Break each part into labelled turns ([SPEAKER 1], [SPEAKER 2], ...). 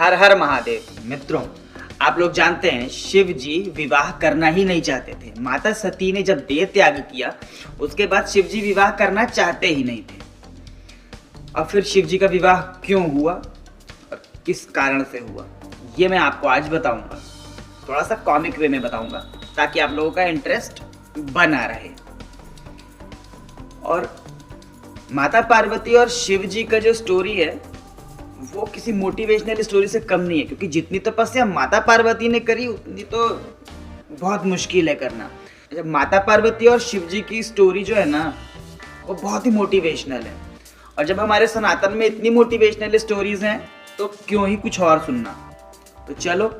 [SPEAKER 1] हर हर महादेव। मित्रों, आप लोग जानते हैं शिव जी विवाह करना ही नहीं चाहते थे। माता सती ने जब देह त्याग किया उसके बाद शिव जी विवाह करना चाहते ही नहीं थे। और फिर शिव जी का विवाह क्यों हुआ और किस कारण से हुआ, ये मैं आपको आज बताऊंगा। थोड़ा सा कॉमिक वे में बताऊंगा ताकि आप लोगों का इंटरेस्ट बना रहे। और माता पार्वती और शिव जी का जो स्टोरी है वो किसी मोटिवेशनल स्टोरी से कम नहीं है, क्योंकि जितनी तपस्या माता पार्वती ने करी उतनी तो बहुत मुश्किल है करना। जब माता पार्वती और शिव जी की स्टोरी जो है ना वो बहुत ही मोटिवेशनल है। और जब हमारे सनातन में इतनी मोटिवेशनल स्टोरीज हैं तो क्यों ही कुछ और सुनना। तो चलो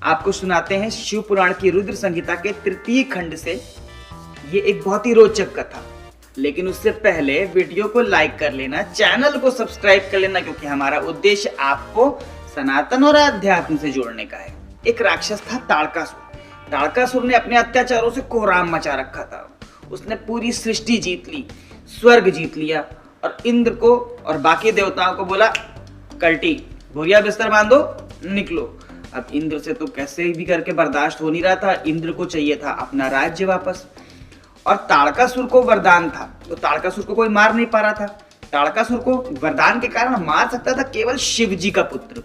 [SPEAKER 1] आपको सुनाते हैं शिव पुराण की रुद्र संहिता के तृतीय खंड से ये एक बहुत ही रोचक कथा। लेकिन उससे पहले वीडियो को लाइक कर लेना, चैनल को सब्सक्राइब कर लेना, क्योंकि हमारा उद्देश्य आपको सनातन और अध्यात्म से जोड़ने का है। एक राक्षस था ताड़कासुर। ताड़कासुर ने अपने अत्याचारों से कोहराम मचा रखा था। उसने पूरी सृष्टि जीत ली, स्वर्ग जीत लिया और इंद्र को और बाकी देवताओं को बोला, कल्टी बोरिया बिस्तर बांधो, निकलो। अब इंद्र से तो कैसे भी करके बर्दाश्त हो नहीं रहा था। इंद्र को चाहिए था अपना राज्य वापस, और ताड़कासुर को वरदान था, तो ताड़कासुर को कोई मार नहीं पा रहा था। ताड़कासुर को वरदान के कारण मार सकता था केवल शिव जी का पुत्र,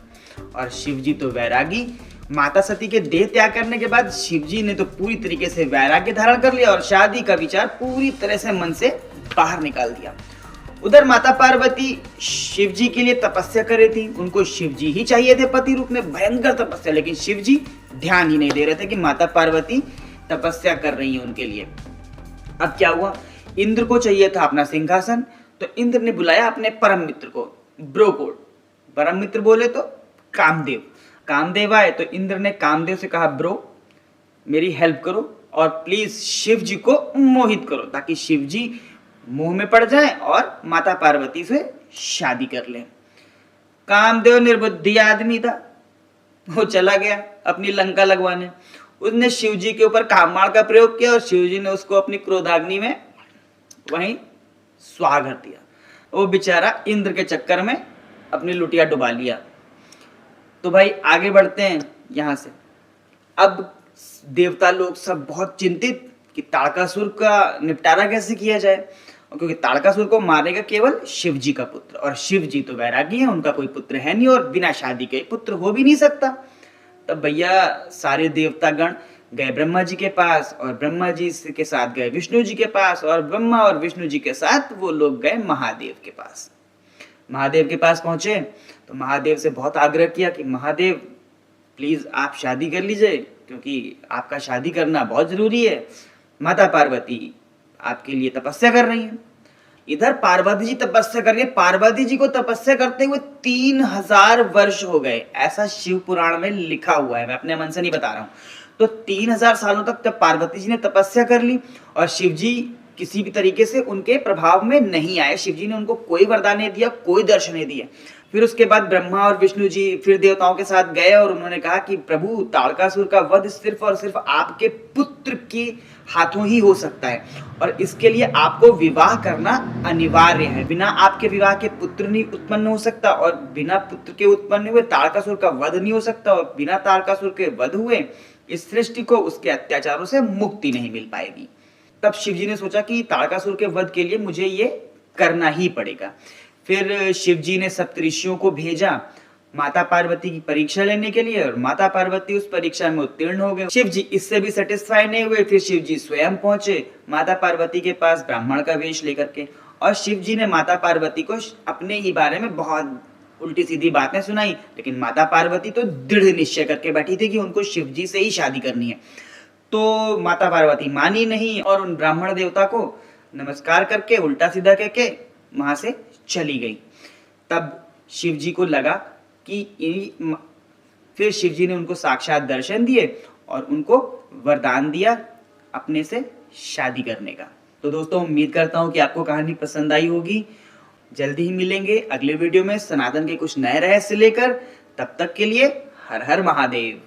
[SPEAKER 1] और शिव जी तो वैरागी। माता सती के देह त्याग करने के बाद शिव जी ने तो पूरी तरीके से वैराग्य धारण कर लिया और शादी का विचार पूरी तरह से मन से बाहर निकाल दिया। उधर माता पार्वती शिव जी के लिए तपस्या कर रही थी। उनको शिव जी ही चाहिए थे पति रूप में, भयंकर तपस्या, लेकिन शिव जी ध्यान ही नहीं दे रहे थे कि माता पार्वती तपस्या कर रही है उनके लिए। अब क्या हुआ, इंद्र को चाहिए था अपना सिंहासन, तो इंद्र ने बुलाया अपने परम मित्र को, ब्रो को। परम मित्र बोले तो कामदेव। कामदेव आए तो इंद्र ने कामदेव से कहा, ब्रो मेरी हेल्प करो और प्लीज शिव जी को मोहित करो, ताकि शिव जी मुंह में पड़ जाए और माता पार्वती से शादी कर ले। कामदेव निर्बुद्धि आदमी था, वो चला गया अपनी लंका लगवाने। उसने शिव जी के ऊपर कामबाण का प्रयोग किया और शिव जी ने उसको अपनी क्रोधाग्नि में वहीं स्वाह कर दिया। वो बेचारा इंद्र के चक्कर में अपनी लुटिया डुबा लिया। तो भाई आगे बढ़ते हैं यहां से। अब देवता लोग सब बहुत चिंतित कि ताड़कासुर का निपटारा कैसे किया जाए, क्योंकि ताड़कासुर को मारेगा केवल शिव जी का पुत्र, और शिव जी तो वैरागी है, उनका कोई पुत्र है नहीं और बिना शादी के पुत्र हो भी नहीं सकता। तब भैया सारे देवतागण गए ब्रह्मा जी के पास, और ब्रह्मा जी के साथ गए विष्णु जी के पास, और ब्रह्मा और विष्णु जी के साथ वो लोग गए महादेव के पास। महादेव के पास पहुंचे तो महादेव से बहुत आग्रह किया कि महादेव प्लीज आप शादी कर लीजिए, क्योंकि आपका शादी करना बहुत जरूरी है। माता पार्वती आपके लिए तपस्या कर रही है। इधर पार्वती जी तपस्या कर रही है। पार्वती जी को तपस्या करते हुए 3000 वर्ष हो गए, ऐसा शिव पुराण में लिखा हुआ है, मैं अपने मन से नहीं बता रहा हूं। तो 3000 सालों तक जब पार्वती जी ने तपस्या कर ली और शिव जी किसी भी तरीके से उनके प्रभाव में नहीं आए, शिव जी ने उनको कोई वरदान नहीं दिया, कोई दर्शन नहीं दिया। फिर उसके बाद ब्रह्मा और विष्णु जी फिर देवताओं के साथ गए और उन्होंने कहा कि प्रभु ताड़कासुर का वध सिर्फ और सिर्फ आपके पुत्र के हाथों ही हो सकता है, और इसके लिए आपको विवाह करना अनिवार्य है। बिना आपके विवाह के पुत्र नहीं उत्पन्न हो सकता, और बिना पुत्र के उत्पन्न हुए ताड़कासुर का वध नहीं हो सकता, और बिना ताड़कासुर के वध हुए इस सृष्टि को उसके अत्याचारों से मुक्ति नहीं मिल पाएगी। तब शिव जी ने सोचा कि ताड़कासुर के वध के लिए मुझे ये करना ही पड़ेगा। फिर शिव जी ने सप्तऋषियों को भेजा माता पार्वती की परीक्षा लेने के लिए, और माता पार्वती उस परीक्षा में उत्तीर्ण हो गए। शिव जी इससे भी सेटिस्फाई नहीं हुए। फिर शिव जी स्वयं पहुंचे माता पार्वती के पास ब्राह्मण का वेश लेकर के, और शिव जी ने माता पार्वती को अपने ही बारे में बहुत उल्टी सीधी बातें सुनाई। लेकिन माता पार्वती तो दृढ़ निश्चय करके बैठी थी कि उनको शिव जी से ही शादी करनी है। तो माता पार्वती मानी नहीं और उन ब्राह्मण देवता को नमस्कार करके उल्टा सीधा कहके वहां से चली गई। तब शिव जी को लगा कि फिर शिव जी ने उनको साक्षात दर्शन दिए और उनको वरदान दिया अपने से शादी करने का। तो दोस्तों उम्मीद करता हूँ कि आपको कहानी पसंद आई होगी। जल्दी ही मिलेंगे अगले वीडियो में सनातन के कुछ नए रहस्य लेकर। तब तक के लिए हर हर महादेव।